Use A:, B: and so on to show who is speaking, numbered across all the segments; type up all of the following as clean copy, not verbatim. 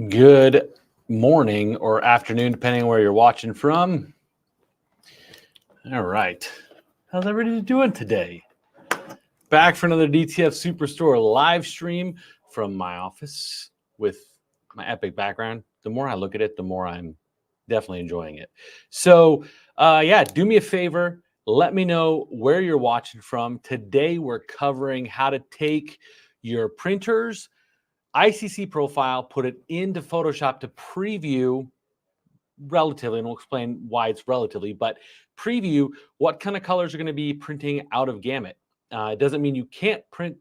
A: Good morning or afternoon, depending on where you're watching from. All right. How's everybody doing today? Back for another DTF Superstore live stream from my office with my epic background. The more I look at it, the more I'm definitely enjoying it. So, yeah, do me a favor. Let me know where you're watching from. Today, we're covering how to take your printers, ICC profile, put it into Photoshop to preview relatively, and we'll explain why it's relatively, but preview what kind of colors are going to be printing out of Gamut. It doesn't mean you can't print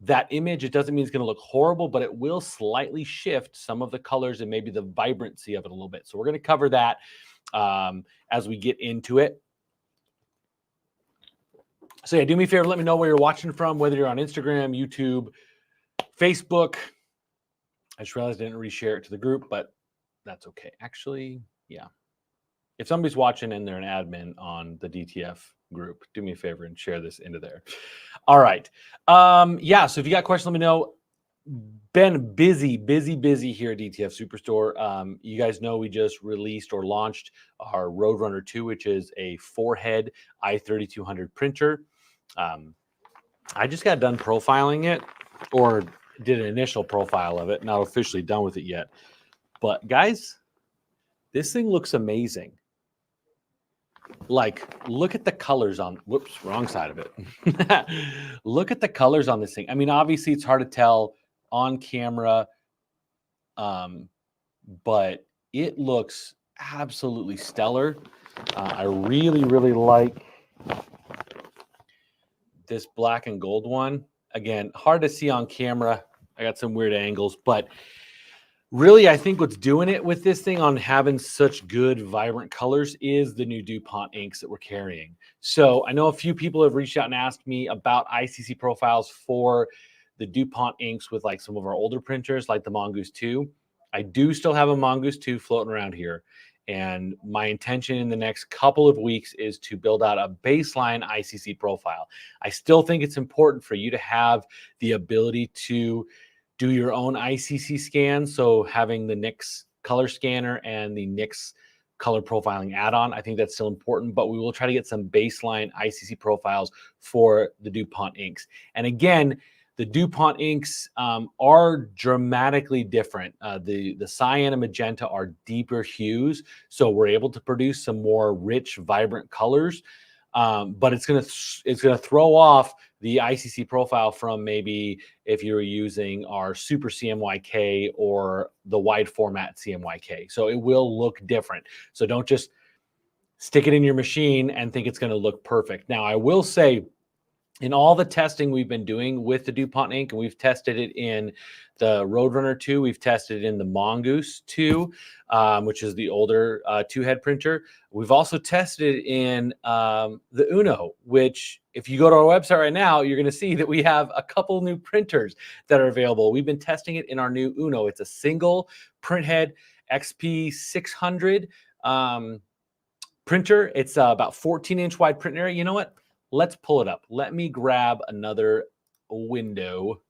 A: that image. It doesn't mean it's going to look horrible, but it will slightly shift some of the colors and maybe the vibrancy of it a little bit. So we're going to cover that as we get into it. So yeah, do me a favor, let me know where you're watching from, whether you're on Instagram, YouTube, Facebook. I just realized I didn't reshare it to the group, but that's okay. Actually, yeah. If somebody's watching and they're an admin on the DTF group, do me a favor and share this into there. All right. Yeah, so if you got questions, let me know. Been busy here at DTF Superstore. You guys know we just released or launched our Roadrunner 2, which is a 4-head i3200 printer. I just got done profiling it, or did an initial profile of it, not officially done with it yet. But guys, this thing looks amazing. Like, look at the colors on, whoops, wrong side of it. Look at the colors on this thing. I mean, obviously it's hard to tell on camera, but it looks absolutely stellar. I really like this black and gold one. Again, hard to see on camera. I got some weird angles, but really, I think what's doing it with this thing on having such good, vibrant colors is the new DuPont inks that we're carrying. So I know a few people have reached out and asked me about ICC profiles for the DuPont inks with like some of our older printers, like the Mongoose 2. I do still have a Mongoose 2 floating around here. And my intention in the next couple of weeks is to build out a baseline ICC profile. I still think it's important for you to have the ability to do your own ICC scan. So having the NIX color scanner and the NIX color profiling add-on, I think that's still important, but we will try to get some baseline ICC profiles for the DuPont inks. And again, the DuPont inks are dramatically different. The cyan and magenta are deeper hues, so we're able to produce some more rich, vibrant colors. But it's gonna throw off the ICC profile from maybe if you're using our Super CMYK or the wide format CMYK. So it will look different. So don't just stick it in your machine and think it's going to look perfect. Now, I will say, in all the testing we've been doing with the DuPont ink, and we've tested it in the Roadrunner 2, we've tested it in the Mongoose 2, which is the older 2-head printer. We've also tested it in the Uno, which if you go to our website right now, you're going to see that we have a couple new printers that are available. We've been testing it in our new Uno. It's a single printhead XP600 printer. It's about 14-inch wide print area. You know what? Let's pull it up. Let me grab another window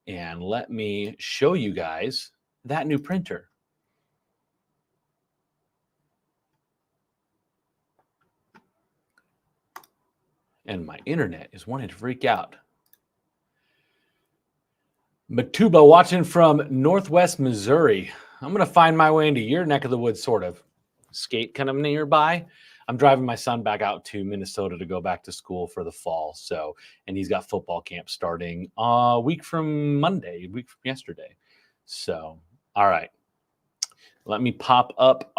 A: and let me show you guys that new printer. And my internet is wanting to freak out. Matuba watching from Northwest Missouri. I'm going to find my way into your neck of the woods, sort of. Skate kind of nearby. I'm driving my son back out to Minnesota to go back to school for the fall. So, and he's got football camp starting a week from Monday, a week from yesterday. So, all right. Let me pop up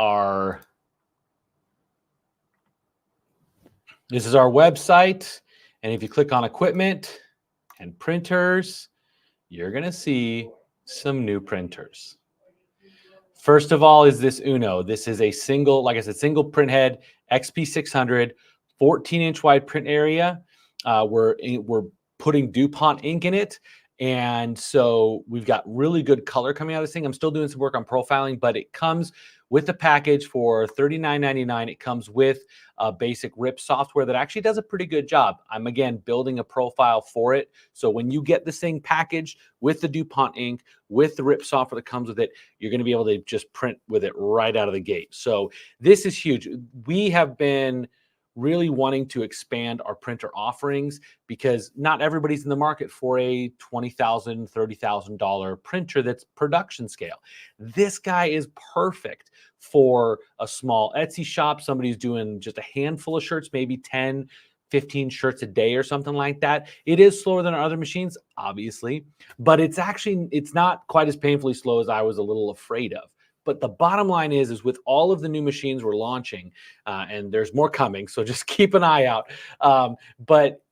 A: this is our website. And if you click on equipment and printers, you're going to see some new printers. First of all is this Uno. This is a single, like I said, single print head, XP600, 14-inch wide print area. We're putting DuPont ink in it. And so we've got really good color coming out of this thing. I'm still doing some work on profiling, but it comes with the package for $39.99. It comes with basic rip software that actually does a pretty good job. I'm again building a profile for it. So when you get this thing packaged with the DuPont ink, with the rip software that comes with it, you're going to be able to just print with it right out of the gate. So this is huge. We have been really wanting to expand our printer offerings because not everybody's in the market for a $20,000, $30,000 printer that's production scale. This guy is perfect for a small Etsy shop. Somebody's doing just a handful of shirts, maybe 10, 15 shirts a day or something like that. It is slower than our other machines, obviously, but it's not quite as painfully slow as I was a little afraid of. But the bottom line is with all of the new machines we're launching, and there's more coming, so just keep an eye out. But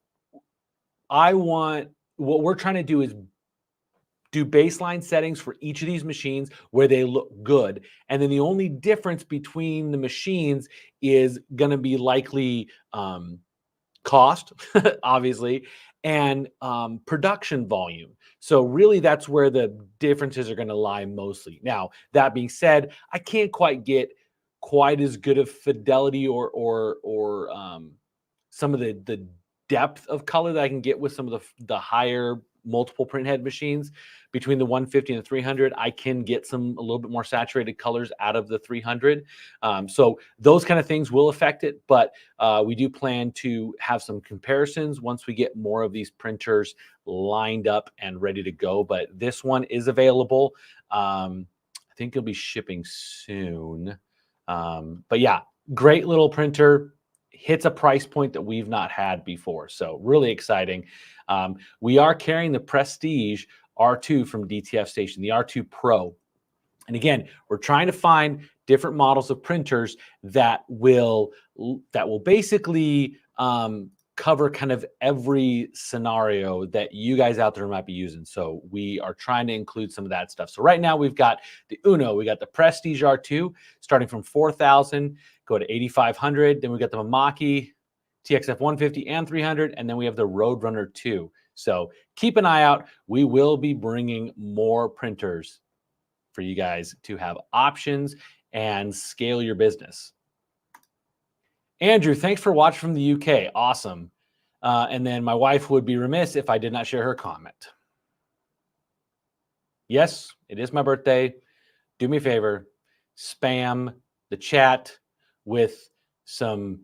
A: what we're trying to do is do baseline settings for each of these machines where they look good. And then the only difference between the machines is going to be likely cost, obviously, and production volume. So really that's where the differences are going to lie mostly. Now, that being said, I can't quite get quite as good of fidelity or some of the depth of color that I can get with some of the higher multiple print head machines. Between the 150 and the 300, I can get a little bit more saturated colors out of the 300. So those kind of things will affect it, but we do plan to have some comparisons once we get more of these printers lined up and ready to go. But this one is available. I think it'll be shipping soon. But yeah, great little printer. Hits a price point that we've not had before. So really exciting. We are carrying the Prestige R2 from DTF Station, the R2 Pro. And again, we're trying to find different models of printers that will basically cover kind of every scenario that you guys out there might be using. So we are trying to include some of that stuff. So right now we've got the Uno, we got the Prestige R2 starting from 4,000, go to 8,500. Then we got the Mamaki TXF 150 and 300, and then we have the Roadrunner 2. So keep an eye out. We will be bringing more printers for you guys to have options and scale your business. Andrew, thanks for watching from the UK. Awesome. And then my wife would be remiss if I did not share her comment. Yes, it is my birthday. Do me a favor, spam the chat with some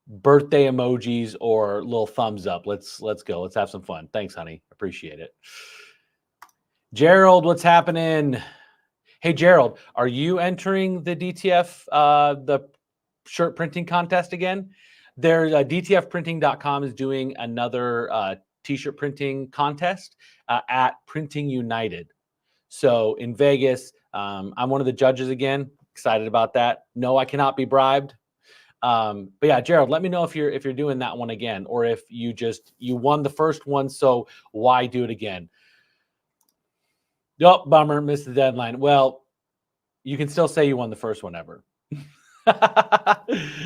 A: birthday emojis or little thumbs up. Let's go. Let's have some fun. Thanks, honey. Appreciate it. Gerald, what's happening? Hey, Gerald, are you entering the DTF, the shirt printing contest again? There's DTFprinting.com is doing another t-shirt printing contest at Printing United. So in Vegas, I'm one of the judges again. Excited about that. No, I cannot be bribed. But yeah, Gerald, let me know if you're doing that one again, or if you won the first one, so why do it again? Oh, bummer, missed the deadline. Well, you can still say you won the first one ever.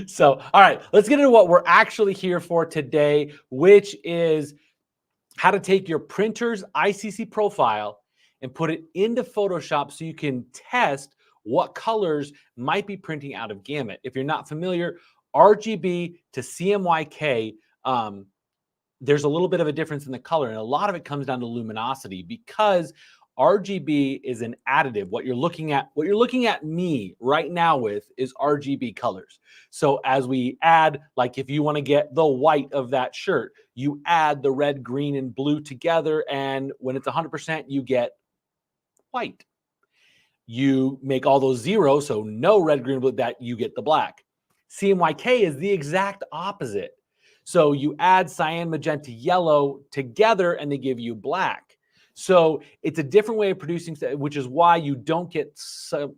A: So, all right, let's get into what we're actually here for today, which is how to take your printer's ICC profile and put it into Photoshop so you can test what colors might be printing out of Gamut. If you're not familiar, RGB to CMYK, there's a little bit of a difference in the color, and a lot of it comes down to luminosity because RGB is an additive. What you're looking at me right now with is RGB colors. So as we add, like if you want to get the white of that shirt, you add the red, green, and blue together, and when it's 100%, you get white. You make all those zeros, so no red, green, blue, that you get the black. CMYK is the exact opposite. So you add cyan, magenta, yellow together, and they give you black. So it's a different way of producing, which is why you don't get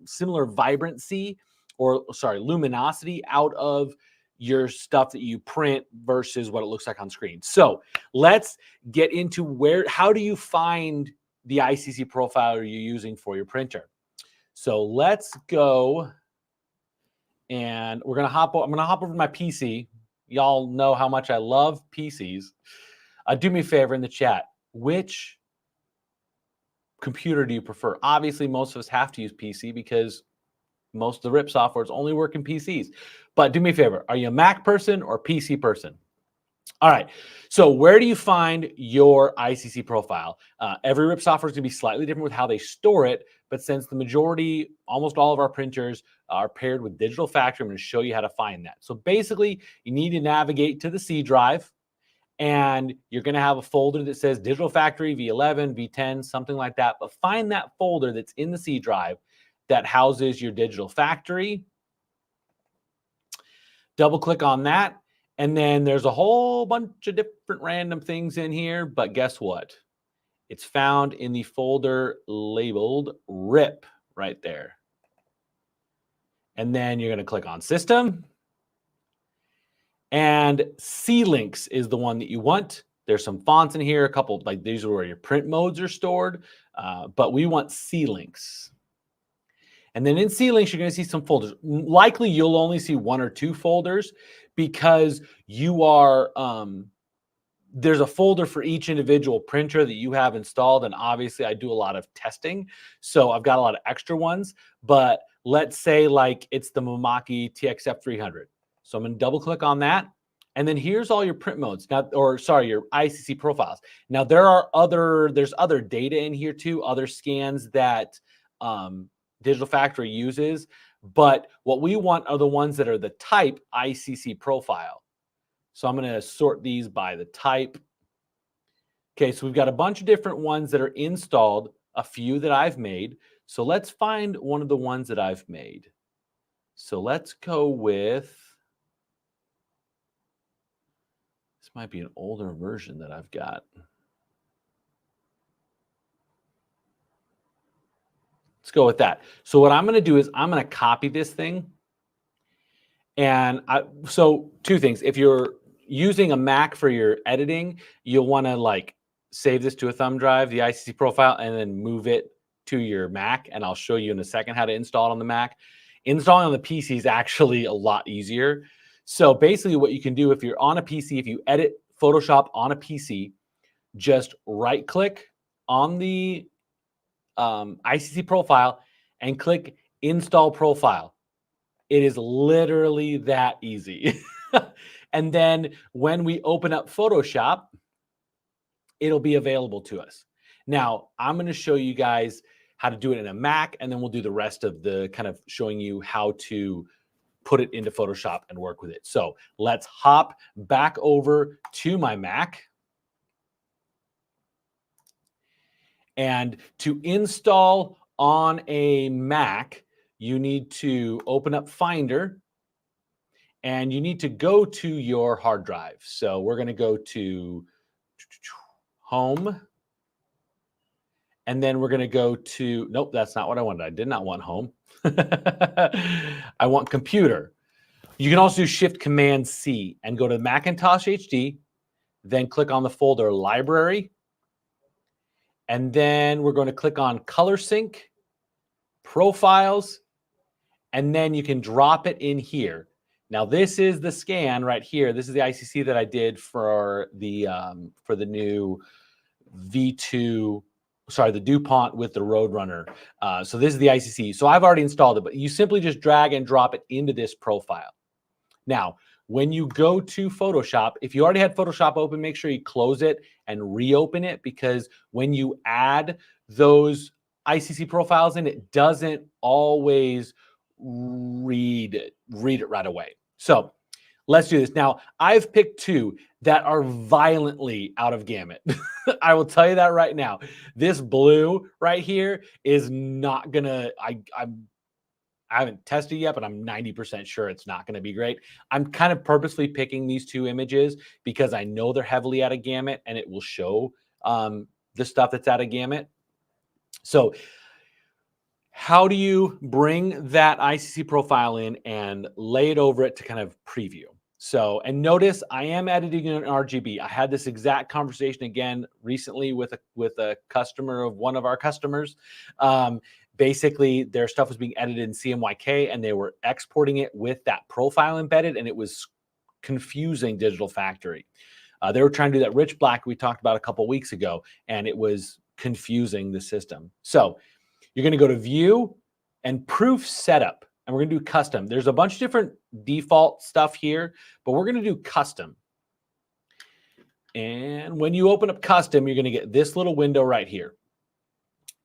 A: similar vibrancy luminosity out of your stuff that you print versus what it looks like on screen. So let's get into how do you find the ICC profile you're using for your printer. So let's go, and I'm going to hop over my PC. Y'all know how much I love PCs. Do me a favor in the chat. Which computer do you prefer? Obviously, most of us have to use PC because Most of the RIP softwares only work in PCs. But do me a favor, are you a Mac person or PC person? All right, so where do you find your ICC profile? Every RIP software is going to be slightly different with how they store it, but since the majority, almost all of our printers are paired with Digital Factory, I'm going to show you how to find that. So basically, you need to navigate to the C drive, and you're going to have a folder that says Digital Factory V11, V10, something like that. But find that folder that's in the C drive that houses your Digital Factory. Double click on that. And then there's a whole bunch of different random things in here. But guess what? It's found in the folder labeled RIP right there. And then you're going to click on System. And C-Links is the one that you want. There's some fonts in here, a couple, like these are where your print modes are stored, but we want C-Links. And then in C-Links, you're going to see some folders. Likely, you'll only see 1 or 2 folders because you are, there's a folder for each individual printer that you have installed. And obviously, I do a lot of testing, so I've got a lot of extra ones. But let's say like it's the Mimaki TXF 300. So I'm going to double click on that. And then here's all your print modes. Now, or sorry, your ICC profiles. Now there's other data in here too, other scans that Digital Factory uses. But what we want are the ones that are the type ICC profile. So I'm going to sort these by the type. Okay, so we've got a bunch of different ones that are installed, a few that I've made. So let's find one of the ones that I've made. So let's go with, this might be an older version that I've got. Let's go with that. So what I'm going to do is I'm going to copy this thing. And so 2 things. If you're using a Mac for your editing, you'll want to like save this to a thumb drive, the ICC profile, and then move it to your Mac. And I'll show you in a second how to install it on the Mac. Installing on the PC is actually a lot easier. So basically what you can do if you're on a PC, if you edit Photoshop on a PC, just right click on the ICC profile and click Install Profile. It is literally that easy. And then when we open up Photoshop, it'll be available to us. Now, I'm going to show you guys how to do it in a Mac, and then we'll do the rest of the kind of showing you how to put it into Photoshop and work with it. So let's hop back over to my Mac. And to install on a Mac, you need to open up Finder and you need to go to your hard drive. So we're going to go to Home. And then we're going to go to, nope, that's not what I wanted. I did not want Home. I want Computer. You can also do Shift Command C and go to Macintosh HD, then click on the folder Library. And then we're going to click on Color Sync, Profiles, and then you can drop it in here. Now this is the scan right here. This is the ICC that I did for the new V2, sorry, the DuPont with the Roadrunner. So this is the ICC. So I've already installed it, but you simply just drag and drop it into this profile. Now, when you go to Photoshop, if you already had Photoshop open, make sure you close it and reopen it, because when you add those ICC profiles in, it doesn't always read it right away. So let's do this. Now, I've picked 2 that are violently out of Gamut. I will tell you that right now. This blue right here is not gonna, I haven't tested yet, but I'm 90% sure it's not going to be great. I'm kind of purposely picking these 2 images because I know they're heavily out of Gamut and it will show the stuff that's out of Gamut. So how do you bring that ICC profile in and lay it over it to kind of preview? So, and notice I am editing in RGB. I had this exact conversation again recently with a customer of one of our customers. Basically, their stuff was being edited in CMYK and they were exporting it with that profile embedded, and it was confusing Digital Factory. They were trying to do that rich black we talked about a couple weeks ago, and it was confusing the system. So you're going to go to View and Proof Setup. and we're going to do custom. There's a bunch of different default stuff here, but we're going to do custom. And when you open up custom, you're going to get this little window right here.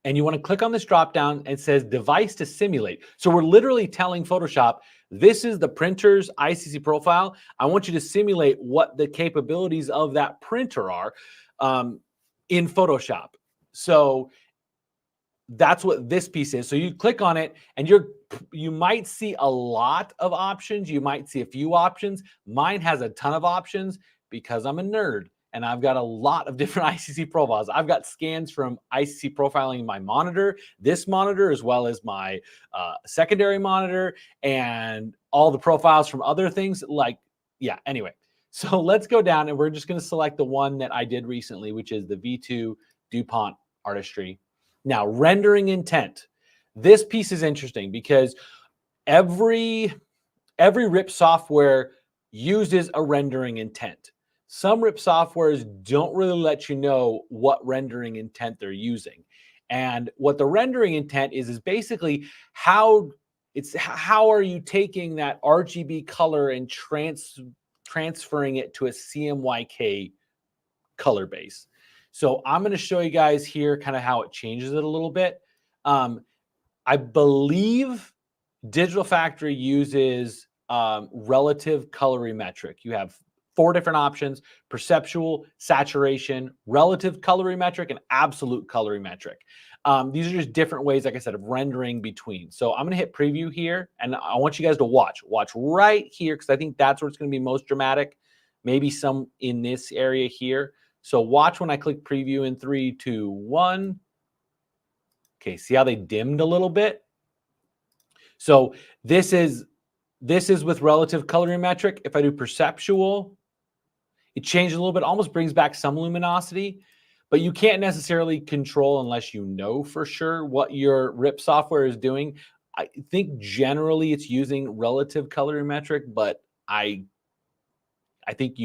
A: And you want to click on this drop down and it says device to simulate. So we're literally telling Photoshop, this is the printer's ICC profile. I want you to simulate what the capabilities of that printer are in Photoshop. So that's what this piece is. So you click on it and you might see a lot of options. You might see a few options. Mine has a ton of options because I'm a nerd and I've got a lot of different ICC profiles. I've got scans from ICC profiling my monitor, this monitor, as well as my secondary monitor, and all the profiles from other things. Like, yeah, anyway. So let's go down and we're just going to select the one that I did recently, which is the V2 DuPont Artistry. Now, rendering intent. This piece is interesting because every RIP software uses a rendering intent. Some RIP softwares don't really let you know what rendering intent they're using. And what the rendering intent is basically how are you taking that RGB color and transferring it to a CMYK color base. So I'm going to show you guys here kind of how it changes it a little bit. I believe Digital Factory uses relative colorimetric. You have 4 different options: perceptual, saturation, relative colorimetric, and absolute colorimetric. These are just different ways, like I said, of rendering between. So I'm going to hit preview here, and I want you guys to watch right here, because I think that's where it's going to be most dramatic. Maybe some in this area here. So watch when I click preview in 3, 2, 1. Okay, see how they dimmed a little bit? So this is with relative colorimetric. If I do perceptual, it changes a little bit, almost brings back some luminosity, but you can't necessarily control unless you know for sure what your RIP software is doing. I think generally it's using relative colorimetric, but I think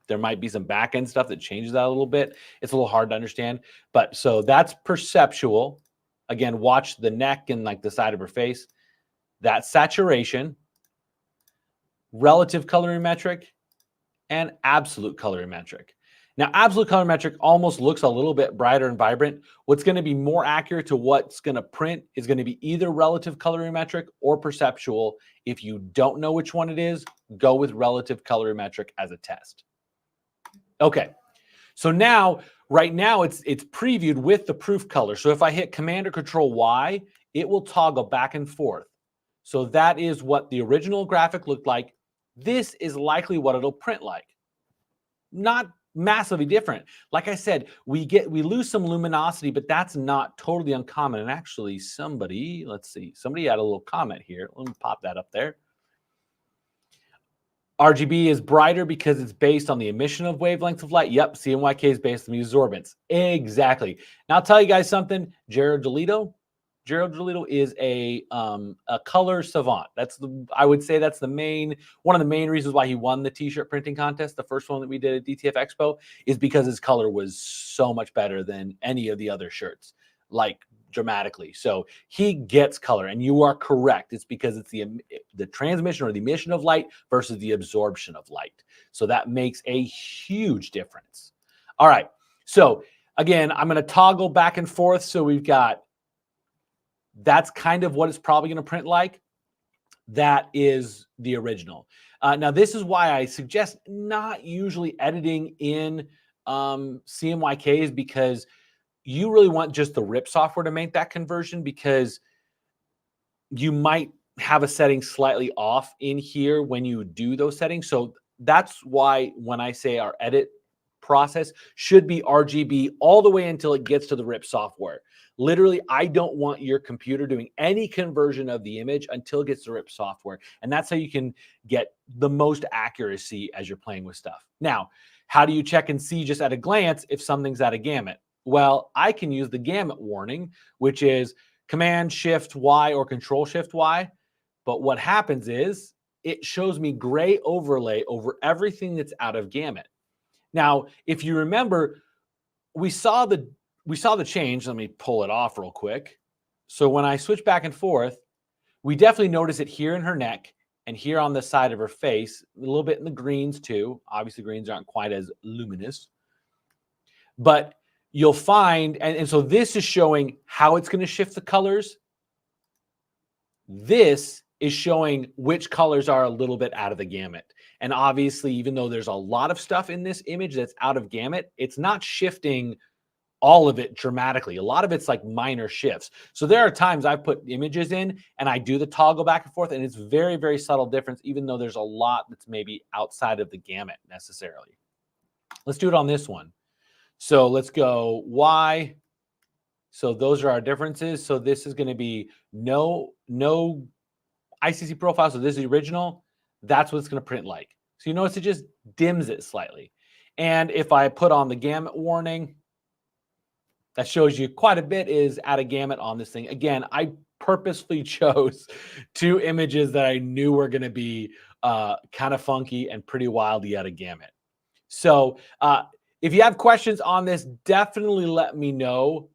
A: there might be some back-end stuff that changes that a little bit. It's a little hard to understand. But so that's perceptual. Again, watch the neck and like the side of her face. That's saturation, relative colorimetric, and absolute colorimetric. Now, absolute colorimetric almost looks a little bit brighter and vibrant. What's going to be more accurate to what's going to print is going to be either relative colorimetric or perceptual. If you don't know which one it is, go with relative colorimetric as a test. Okay, so now, right now, it's previewed with the proof color. So if I hit Command or Control Y, it will toggle back and forth. So that is what the original graphic looked like. This is likely what it'll print like. Not massively different. Like I said, we lose some luminosity, but that's not totally uncommon. And actually, somebody had a little comment here. Let me pop that up there. RGB is brighter because it's based on the emission of wavelengths of light. Yep, CMYK is based on the absorbance. Exactly. Now I'll tell you guys something. Jared Jolito is a color savant. I would say that's one of the main reasons why he won the t-shirt printing contest. The first one that we did at DTF Expo is because his color was so much better than any of the other shirts, like dramatically. So he gets color, and you are correct. It's because it's the transmission or the emission of light versus the absorption of light. So that makes a huge difference. All right. So again, I'm going to toggle back and forth. So we've got, that's kind of what it's probably going to print like. That is the original. Now, this is why I suggest not usually editing in CMYKs, because you really want just the RIP software to make that conversion, because you might have a setting slightly off in here when you do those settings. So that's why when I say our edit process should be RGB all the way until it gets to the RIP software. Literally, I don't want your computer doing any conversion of the image until it gets to RIP software. And that's how you can get the most accuracy as you're playing with stuff. Now, how do you check and see just at a glance if something's at a gamut? Well, I can use the gamut warning, which is Command-Shift-Y or Control-Shift-Y. But what happens is it shows me gray overlay over everything that's out of gamut. Now, if you remember, we saw the change. Let me pull it off real quick. So when I switch back and forth, We definitely notice it here in her neck and here on the side of her face, a little bit in the greens too. Obviously, greens aren't quite as luminous, but you'll find, and so this is showing how it's going to shift the colors. This is showing which colors are a little bit out of the gamut. And obviously, even though there's a lot of stuff in this image that's out of gamut, it's not shifting all of it dramatically. A lot of it's like minor shifts. So there are times I put images in and I do the toggle back and forth, and it's very, very subtle difference, even though there's a lot that's maybe outside of the gamut necessarily. Let's do it on this one. So let's go Y. So those are our differences. So this is going to be no ICC profile. So this is the original. That's what it's going to print like. So you notice it just dims it slightly. And if I put on the gamut warning, that shows you quite a bit is out of gamut on this thing. Again, I purposefully chose 2 images that I knew were going to be kind of funky and pretty wildly out of gamut. So if you have questions on this, definitely let me know,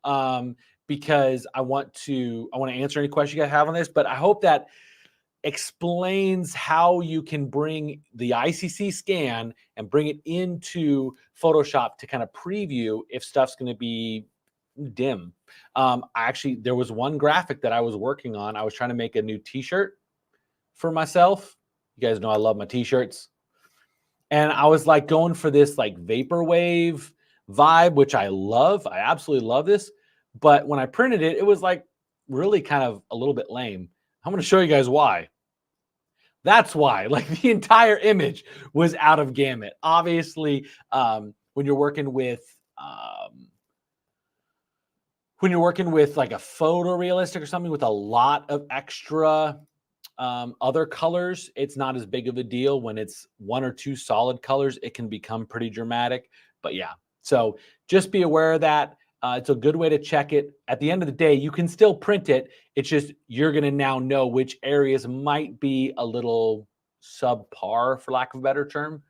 A: because I want to answer any questions you guys have on this. But I hope that explains how you can bring the ICC scan and bring it into Photoshop to kind of preview if stuff's going to be dim. Actually, there was one graphic that I was working on. I was trying to make a new t-shirt for myself. You guys know I love my t-shirts. And I was like going for this like vaporwave vibe, which I love. I absolutely love this. But when I printed it, it was like really kind of a little bit lame. I'm going to show you guys why. That's why, like, the entire image was out of gamut. Obviously, when you're working with like a photorealistic or something with a lot of extra other colors, it's not as big of a deal. When it's 1 or 2 solid colors, it can become pretty dramatic. But yeah, so just be aware of that. It's a good way to check it. At the end of the day, you can still print it. It's just you're going to now know which areas might be a little subpar, for lack of a better term.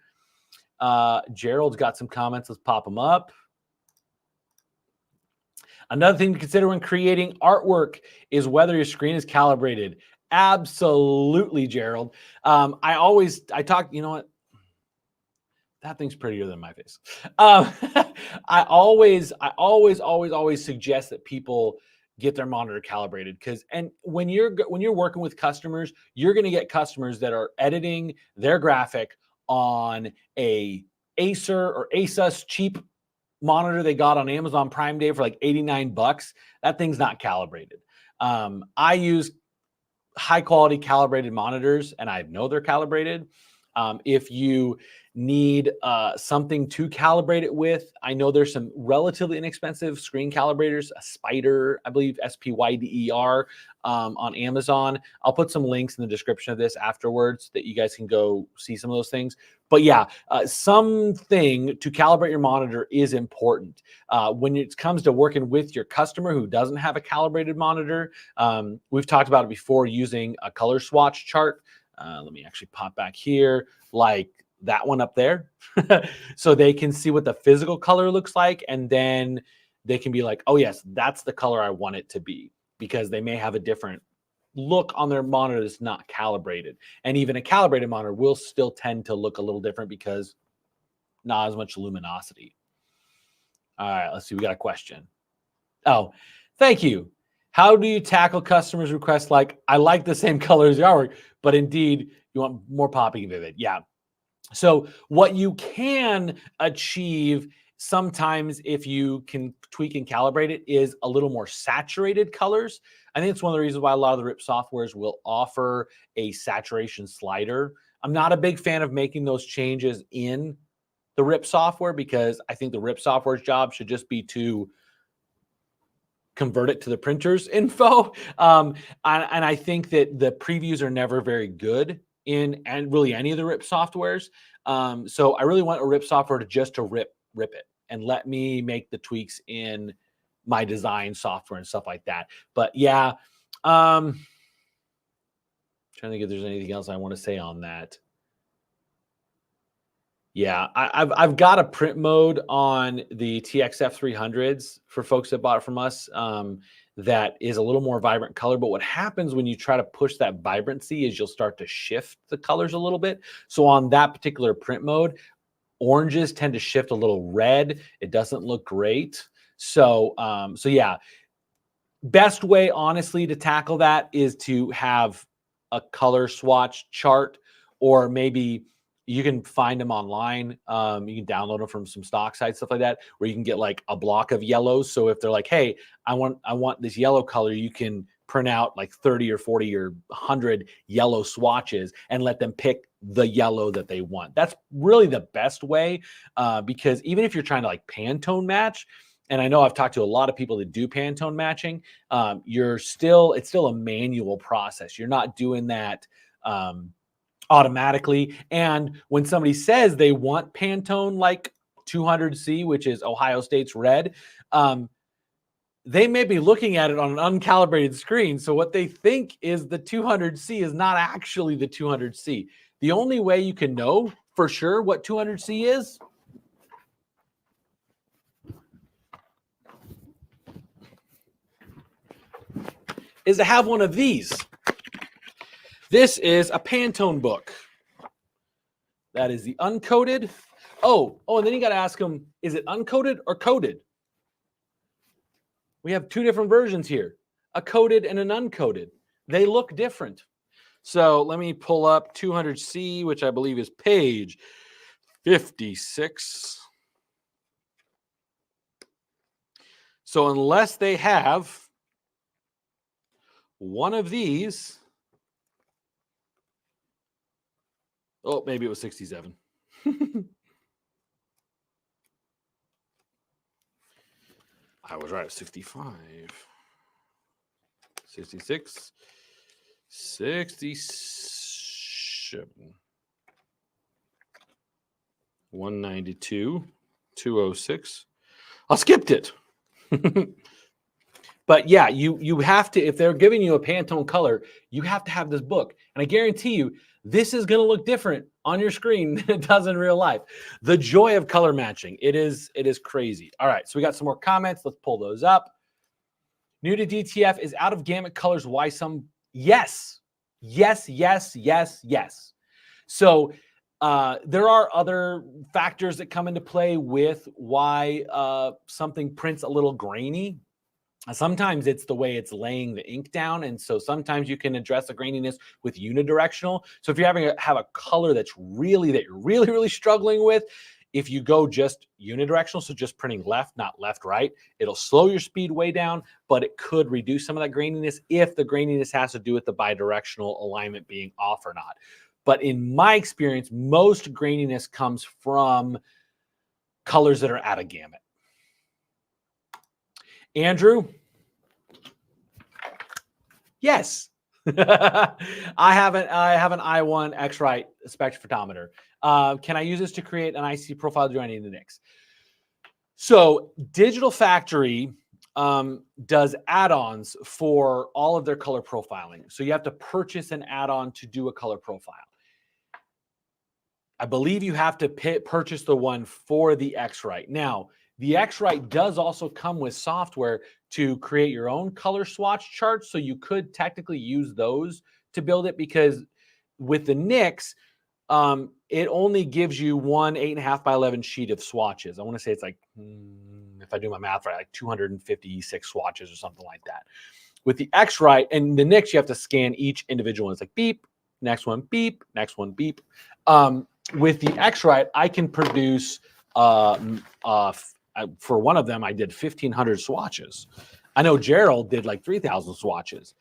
A: Gerald's got some comments. Let's pop them up. Another thing to consider when creating artwork is whether your screen is calibrated. Absolutely, Gerald. I talk, you know what? That thing's prettier than my face. I always suggest that people get their monitor calibrated, because when you're working with customers, you're going to get customers that are editing their graphic on a Acer or Asus cheap monitor they got on Amazon Prime Day for like $89. That thing's not calibrated. I use high quality calibrated monitors, and I know they're calibrated. If you need something to calibrate it with, I know there's some relatively inexpensive screen calibrators, a Spider, I believe SPYDER, on Amazon. I'll put some links in the description of this afterwards that you guys can go see some of those things. But yeah, something to calibrate your monitor is important. When it comes to working with your customer who doesn't have a calibrated monitor, we've talked about it before using a color swatch chart. Let me actually pop back here, like that one up there, so they can see what the physical color looks like, and then they can be like, oh yes, that's the color I want it to be, because they may have a different look on their monitor that's not calibrated. And even a calibrated monitor will still tend to look a little different because not as much luminosity. All right, let's see. We got a question. Oh, thank you. How do you tackle customers' requests like, I like the same color as the artwork, but indeed you want more popping and vivid? Yeah. So what you can achieve sometimes, if you can tweak and calibrate it, is a little more saturated colors. I think it's one of the reasons why a lot of the RIP softwares will offer a saturation slider. I'm not a big fan of making those changes in the RIP software, because I think the RIP software's job should just be to convert it to the printer's info. And I think that the previews are never very good in and really any of the RIP softwares. So I really want a RIP software to rip it and let me make the tweaks in my design software and stuff like that. But yeah, trying to think if there's anything else I want to say on that. Yeah, I've got a print mode on the TXF 300s for folks that bought it from us. that is a little more vibrant color. But what happens when you try to push that vibrancy is you'll start to shift the colors a little bit. So on that particular print mode, oranges tend to shift a little red. It doesn't look great. So, so yeah, best way, honestly, to tackle that is to have a color swatch chart, or maybe you can find them online. You can download them from some stock sites, stuff like that, where you can get like a block of yellows. So if they're like, hey, I want this yellow color, you can print out like 30 or 40 or 100 yellow swatches and let them pick the yellow that they want. That's really the best way, because even if you're trying to like Pantone match, and I know I've talked to a lot of people that do Pantone matching, it's still a manual process. You're not doing that automatically. And when somebody says they want Pantone like 200C, which is Ohio State's red, they may be looking at it on an uncalibrated screen. So what they think is the 200C is not actually the 200C. The only way you can know for sure what 200C is to have one of these. This is a Pantone book. That is the uncoated. Oh, and then you got to ask them, is it uncoated or coated? We have two different versions here, a coated and an uncoated. They look different. So let me pull up 200C, which I believe is page 56. So unless they have one of these, oh, maybe it was 67. I was right, 65. 66. 67. 192. 206. I skipped it. But yeah, you have to, if they're giving you a Pantone color, you have to have this book. And I guarantee you, this is going to look different on your screen than it does in real life. The joy of color matching. It is crazy. All right, so we got some more comments. Let's pull those up. New to DTF is out of Gamut colors. Why some? Yes. So there are other factors that come into play with why something prints a little grainy. Sometimes it's the way it's laying the ink down. And so sometimes you can address the graininess with unidirectional. So if you're have a color that you're really struggling with, if you go just unidirectional, so just printing left, not left, right, it'll slow your speed way down, but it could reduce some of that graininess if the graininess has to do with the bidirectional alignment being off or not. But in my experience, most graininess comes from colors that are out of gamut. Andrew? Yes. I have an I1 X-Rite spectrophotometer. Can I use this to create an IC profile? Do I need the NICs? So Digital Factory does add-ons for all of their color profiling. So you have to purchase an add-on to do a color profile. I believe you have to purchase the one for the X-Rite. Now, the X-Rite does also come with software to create your own color swatch charts. So you could technically use those to build it, because with the NICs, it only gives you one 8.5 by 11 sheet of swatches. I want to say it's like, if I do my math right, like 256 swatches or something like that. With the X-Rite and the NICs, you have to scan each individual one. It's like beep, next one beep, next one beep. With the X-Rite, I can produce for one of them, I did 1,500 swatches. I know Gerald did like 3,000 swatches.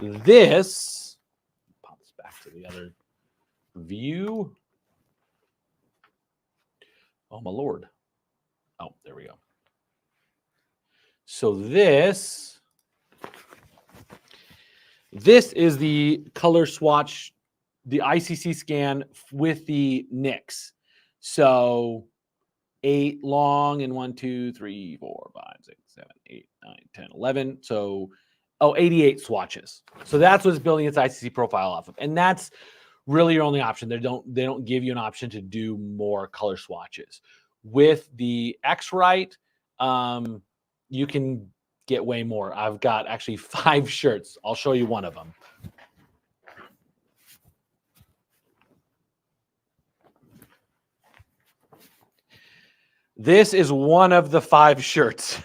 A: This, pop this back to the other view. Oh, my Lord. Oh, there we go. So this is the color swatch, the ICC scan with the NICs. So 8 long and 1, 2, 3, 4, 5, 6, 7, 8, 9, 10, 11. So, 88 swatches. So that's what's building its ICC profile off of. And that's really your only option. They don't give you an option to do more color swatches. With the X-Rite, you can get way more. I've got actually 5 shirts. I'll show you one of them. This is one of the 5 shirts,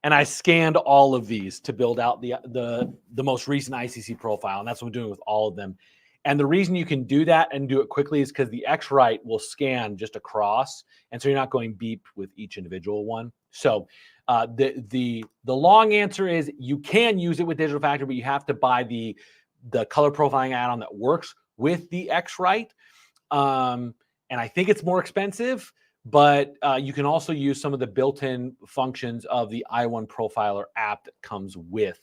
A: and I scanned all of these to build out the most recent ICC profile, and that's what I'm doing with all of them. And the reason you can do that and do it quickly is because the X-Rite will scan just across, and so you're not going beep with each individual one. So the long answer is you can use it with Digital Factory, but you have to buy the color profiling add-on that works with the X-Rite, and I think it's more expensive. But you can also use some of the built-in functions of the i1 Profiler app that comes with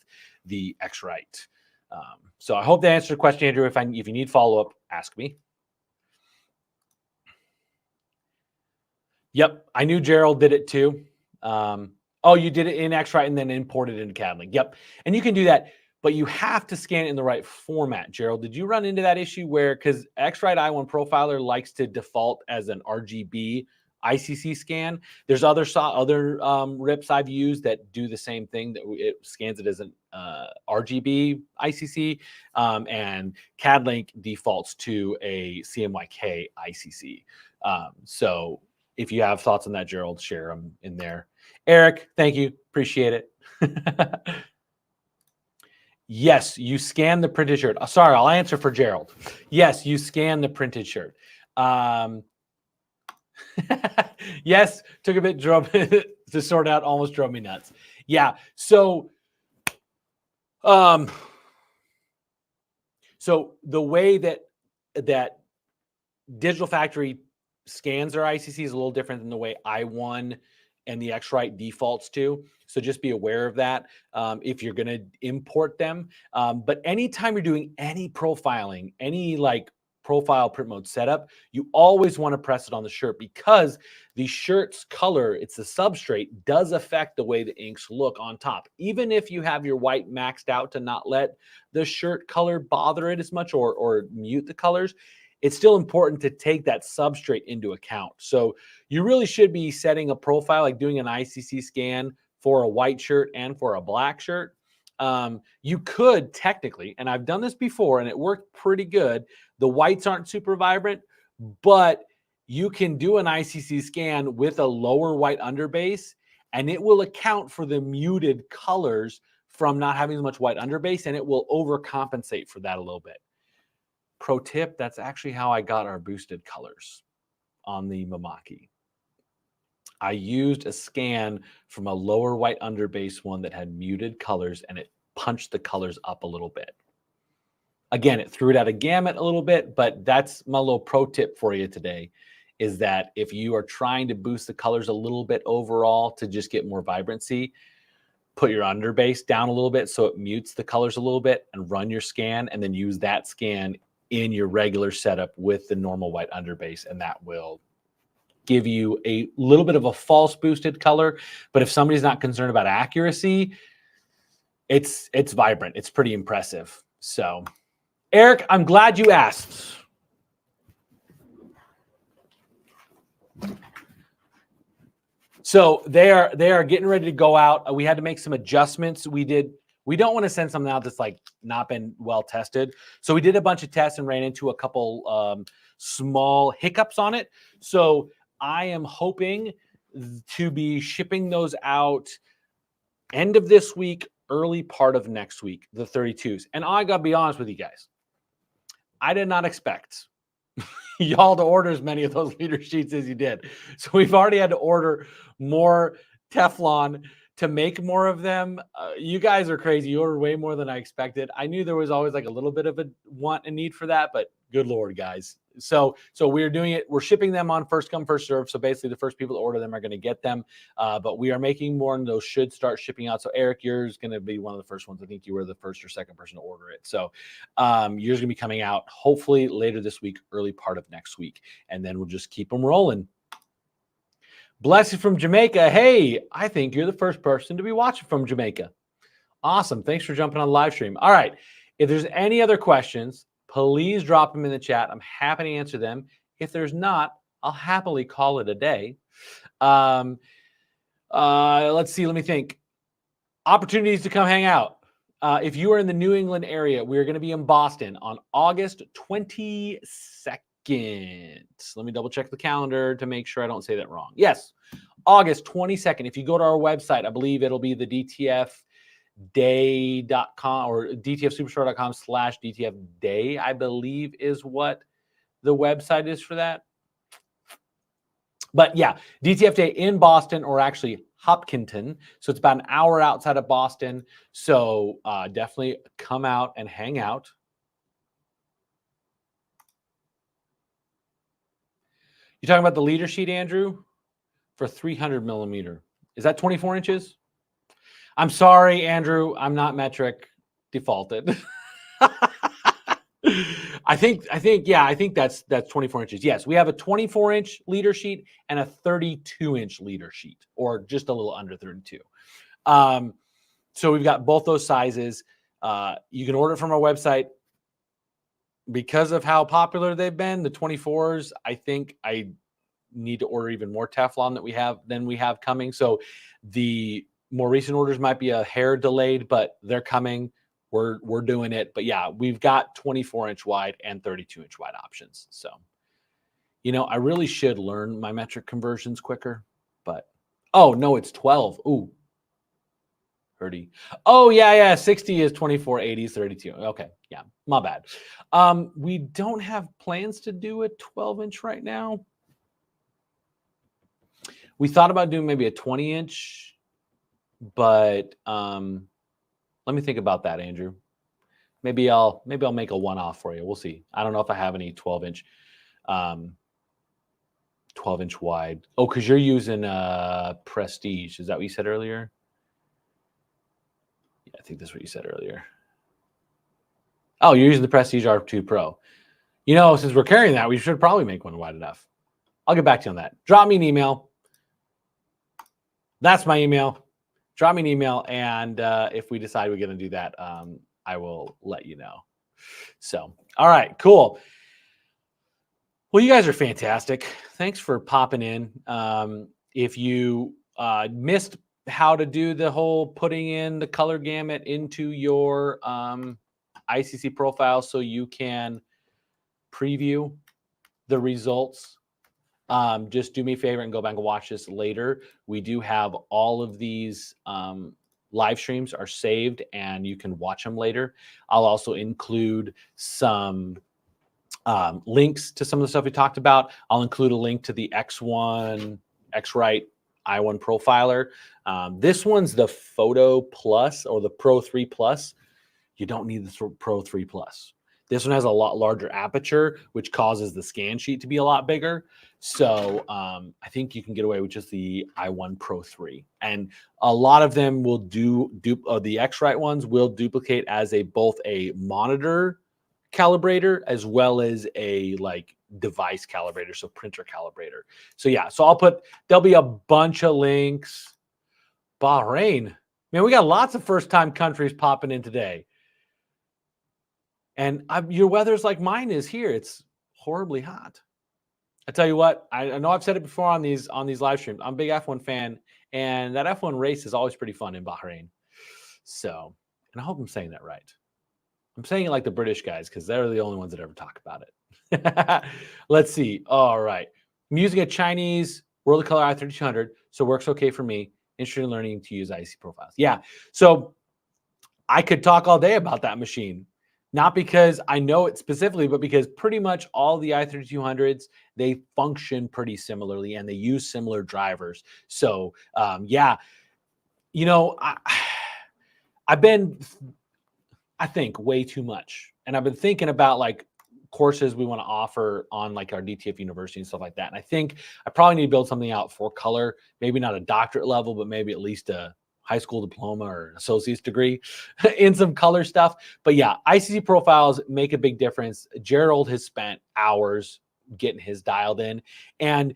A: the X-Rite. So I hope that answered the question, Andrew. If you need follow-up, ask me. Yep, I knew Gerald did it too. Oh, you did it in X-Rite and then imported it into CAD-Link. Yep, and you can do that, but you have to scan it in the right format. Gerald, did you run into that issue where, because X-Rite i1 Profiler likes to default as an RGB ICC scan. There's other RIPs I've used that do the same thing, that it scans it as an RGB ICC, and CAD-Link defaults to a CMYK ICC. So if you have thoughts on that, Gerald, share them in there. Eric, thank you. Appreciate it. Yes, you scan the printed shirt. Sorry, I'll answer for Gerald. Yes, you scan the printed shirt. Yes, took a bit to sort out, almost drove me nuts. Yeah, so the way that Digital Factory scans their ICC is a little different than the way i1 and the X-Rite defaults to. So just be aware of that if you're going to import them. But anytime you're doing any profiling, any like profile print mode setup, you always want to press it on the shirt, because the shirt's color, it's the substrate, does affect the way the inks look on top. Even if you have your white maxed out to not let the shirt color bother it as much or mute the colors, it's still important to take that substrate into account. So you really should be setting a profile, like doing an ICC scan for a white shirt and for a black shirt. You could technically, and I've done this before and it worked pretty good. The whites aren't super vibrant, but you can do an ICC scan with a lower white underbase, and it will account for the muted colors from not having as much white underbase, and it will overcompensate for that a little bit. Pro tip, that's actually how I got our boosted colors on the Mamaki. I used a scan from a lower white underbase one that had muted colors, and it punched the colors up a little bit. Again, it threw it out of Gamut a little bit, but that's my little pro tip for you today, is that if you are trying to boost the colors a little bit overall to just get more vibrancy, put your underbase down a little bit so it mutes the colors a little bit, and run your scan, and then use that scan in your regular setup with the normal white underbase, and that will give you a little bit of a false boosted color. But if somebody's not concerned about accuracy, it's vibrant. It's pretty impressive. So Eric, I'm glad you asked. So they are getting ready to go out. We had to make some adjustments. We don't want to send something out that's like not been well tested. So we did a bunch of tests and ran into a couple small hiccups on it. So I am hoping to be shipping those out end of this week, early part of next week, the 32s. And I got to be honest with you guys, I did not expect y'all to order as many of those leader sheets as you did. So we've already had to order more Teflon to make more of them. You guys are crazy. You ordered way more than I expected. I knew there was always like a little bit of a want and need for that, but good Lord, guys. So we're doing it. We're shipping them on first come, first serve. So basically the first people to order them are going to get them. But we are making more, and those should start shipping out. So Eric, yours is going to be one of the first ones. I think you were the first or second person to order it. So yours is going to be coming out hopefully later this week, early part of next week. And then we'll just keep them rolling. Bless you from Jamaica. Hey, I think you're the first person to be watching from Jamaica. Awesome. Thanks for jumping on the live stream. All right. If there's any other questions, please drop them in the chat. I'm happy to answer them. If there's not, I'll happily call it a day. Let's see. Let me think. Opportunities to come hang out. If you are in the New England area, we're going to be in Boston on August 22nd. Let me double check the calendar to make sure I don't say that wrong. Yes, August 22nd. If you go to our website, I believe it'll be the DTFday.com or DTFSuperstore.com/DTFday, I believe is what the website is for that. But yeah, DTF Day in Boston, or actually Hopkinton. So it's about an hour outside of Boston. So definitely come out and hang out. You're talking about the leader sheet, Andrew, for 300 millimeter. Is that 24 inches? I'm sorry, Andrew. I'm not metric. Defaulted. I think that's 24 inches. Yes, we have a 24-inch leader sheet and a 32-inch leader sheet, or just a little under 32. So we've got both those sizes. You can order it from our website. Because of how popular they've been, the 24s, I think I need to order even more Teflon than we have coming. So the more recent orders might be a hair delayed, but they're coming. We're doing it. But yeah, we've got 24-inch wide and 32-inch wide options. So, I really should learn my metric conversions quicker, but oh no, it's 12. Ooh. 30. Oh, yeah. 60 is 24, 80 is 32. Okay. Yeah, my bad. We don't have plans to do a 12-inch right now. We thought about doing maybe a 20-inch, but let me think about that, Andrew. Maybe I'll make a one-off for you. We'll see. I don't know if I have any 12-inch 12-inch wide. Oh, because you're using Prestige. Is that what you said earlier? Yeah, I think that's what you said earlier. Oh, you're using the Prestige R2 Pro. Since we're carrying that, we should probably make one wide enough. I'll get back to you on that. Drop me an email. That's my email. Drop me an email, and if we decide we're going to do that, I will let you know. So, all right, cool. Well, you guys are fantastic. Thanks for popping in. If you missed how to do the whole putting in the color gamut into your ICC profile so you can preview the results, just do me a favor and go back and watch this later. We do have all of these live streams are saved and you can watch them later. I'll also include some links to some of the stuff we talked about. I'll include a link to the X1, X-Rite I1 profiler. This one's the Photo Plus or the Pro 3 Plus. You don't need the Pro 3 Plus. This one has a lot larger aperture, which causes the scan sheet to be a lot bigger. So I think you can get away with just the i1 Pro 3. And a lot of them will the X-Rite ones will duplicate as both a monitor calibrator as well as a device calibrator, so printer calibrator. So yeah, there'll be a bunch of links. Bahrain, man, we got lots of first-time countries popping in today. And your weather's like mine is here. It's horribly hot. I tell you what, I know I've said it before on these live streams. I'm a big F1 fan, and that F1 race is always pretty fun in Bahrain. So, and I hope I'm saying that right. I'm saying it like the British guys because they're the only ones that ever talk about it. Let's see. All right. I'm using a Chinese World of Color i3200, so it works okay for me. Interested in learning to use IC profiles. Yeah. So I could talk all day about that machine. Not because I know it specifically, but because pretty much all the i3200s, they function pretty similarly and they use similar drivers. So, yeah, I've been, I think, way too much. And I've been thinking about courses we want to offer on our DTF University and stuff like that. And I think I probably need to build something out for color, maybe not a doctorate level, but maybe at least a high school diploma or an associate's degree in some color stuff. But yeah, ICC profiles make a big difference. Gerald has spent hours getting his dialed in. And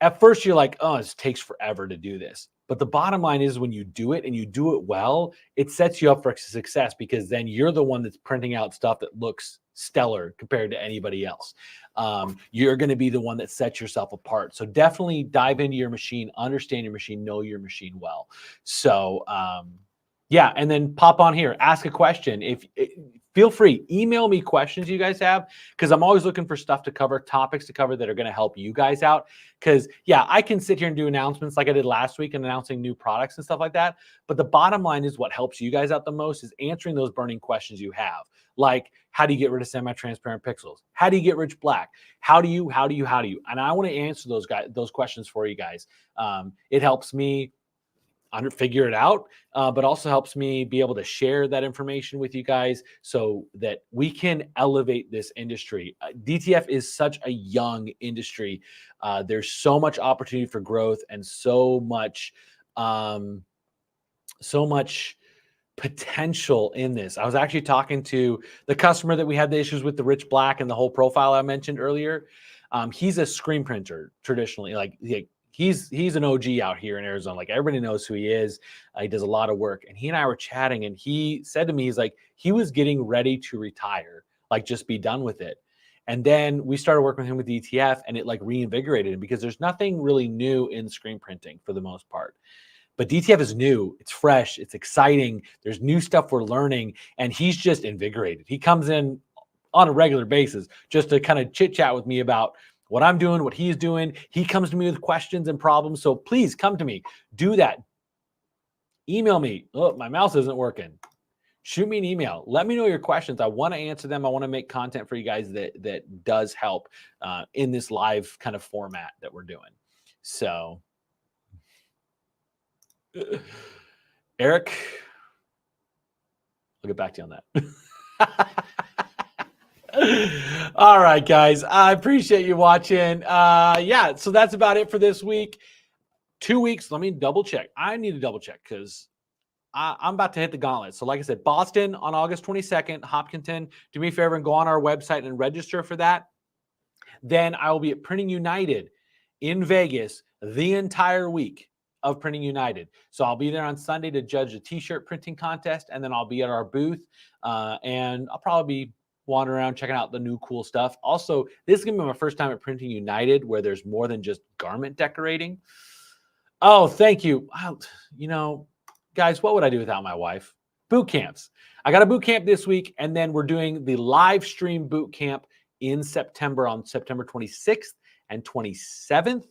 A: at first you're like, oh, it takes forever to do this. But the bottom line is when you do it and you do it well, it sets you up for success because then you're the one that's printing out stuff that looks stellar compared to anybody else. You're going to be the one that sets yourself apart. So definitely dive into your machine, understand your machine, know your machine well. So Yeah, and then pop on here, ask a question. Feel free, email me questions you guys have, because I'm always looking for stuff to cover, topics to cover that are going to help you guys out. Because yeah, I can sit here and do announcements like I did last week and announcing new products and stuff like that. But the bottom line is what helps you guys out the most is answering those burning questions you have. Like, how do you get rid of semi-transparent pixels? How do you get rich black? How do you? And I want to answer those questions for you guys. It helps me figure it out, but also helps me be able to share that information with you guys so that we can elevate this industry. DTF is such a young industry. There's so much opportunity for growth and so much potential in this. I was actually talking to the customer that we had the issues with the rich black and the whole profile I mentioned earlier. He's a screen printer traditionally, he's an OG out here in Arizona. Like, everybody knows who he is. He does a lot of work. And he and I were chatting, and he said to me, he's like, he was getting ready to retire, like just be done with it. And then we started working with him with DTF, and it like reinvigorated him, because there's nothing really new in screen printing for the most part. But DTF is new, it's fresh, it's exciting. There's new stuff we're learning, and he's just invigorated. He comes in on a regular basis just to kind of chit chat with me about what I'm doing, what he's doing. He comes to me with questions and problems. So please come to me. Do that. Email me. Oh, my mouse isn't working. Shoot me an email. Let me know your questions. I want to answer them. I want to make content for you guys that does help in this live kind of format that we're doing. So, Eric, I'll get back to you on that. All right, guys. I appreciate you watching. Yeah, so that's about it for this week. 2 weeks. Let me double check. I need to double check because I'm about to hit the gauntlet. So like I said, Boston on August 22nd, Hopkinton. Do me a favor and go on our website and register for that. Then I will be at Printing United in Vegas the entire week of Printing United. So I'll be there on Sunday to judge the t-shirt printing contest, and then I'll be at our booth, and I'll probably be wandering around checking out the new cool stuff. Also, this is gonna be my first time at Printing United where there's more than just garment decorating. Oh, thank you. You know, guys, what would I do without my wife? Boot camps. I got a boot camp this week, and then we're doing the live stream boot camp in September on September 26th and 27th.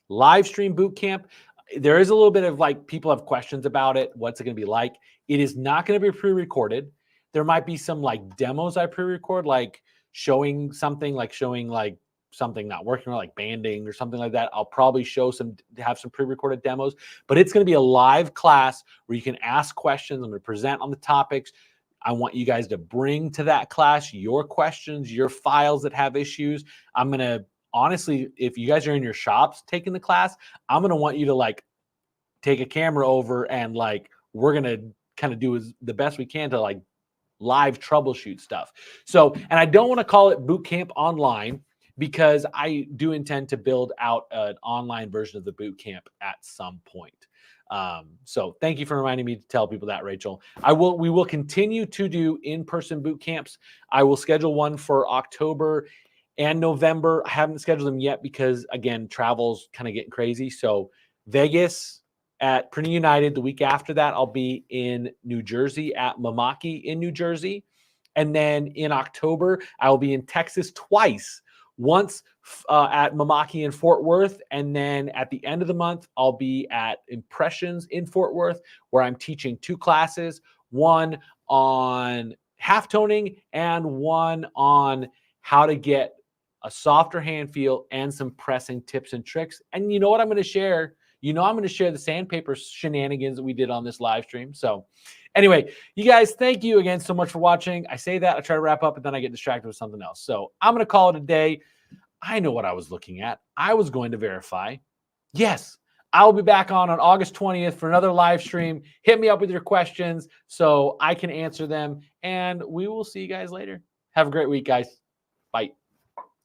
A: Live stream boot camp. There is a little bit of like, people have questions about it. What's it going to be like? It is not going to be pre-recorded. There might be some like demos I pre-record, like showing something not working, or like banding or something like that. I'll probably have some pre-recorded demos, but it's going to be a live class where you can ask questions. I'm going to present on the topics. I want you guys to bring to that class your questions, your files that have issues. I'm going to, honestly, if you guys are in your shops taking the class, I'm going to want you to like take a camera over, and like, we're going to kind of do the best we can to like live troubleshoot stuff. So, and I don't want to call it boot camp online, because I do intend to build out an online version of the boot camp at some point. So thank you for reminding me to tell people that, Rachel. We will continue to do in-person boot camps. I will schedule one for October and November. I haven't scheduled them yet because, again, travel's kind of getting crazy. So Vegas at Printing United. The week after that, I'll be in New Jersey at Mamaki in New Jersey. And then in October, I will be in Texas twice. Once at Mamaki in Fort Worth, and then at the end of the month, I'll be at Impressions in Fort Worth, where I'm teaching 2 classes, one on halftoning and one on how to get a softer hand feel and some pressing tips and tricks. And you know what I'm going to share? I'm going to share the sandpaper shenanigans that we did on this live stream. So anyway, you guys, thank you again so much for watching. I say that, I try to wrap up, and then I get distracted with something else. So I'm going to call it a day. I know what I was looking at. I was going to verify. Yes, I'll be back on August 20th for another live stream. Hit me up with your questions so I can answer them, and we will see you guys later. Have a great week, guys. Bye.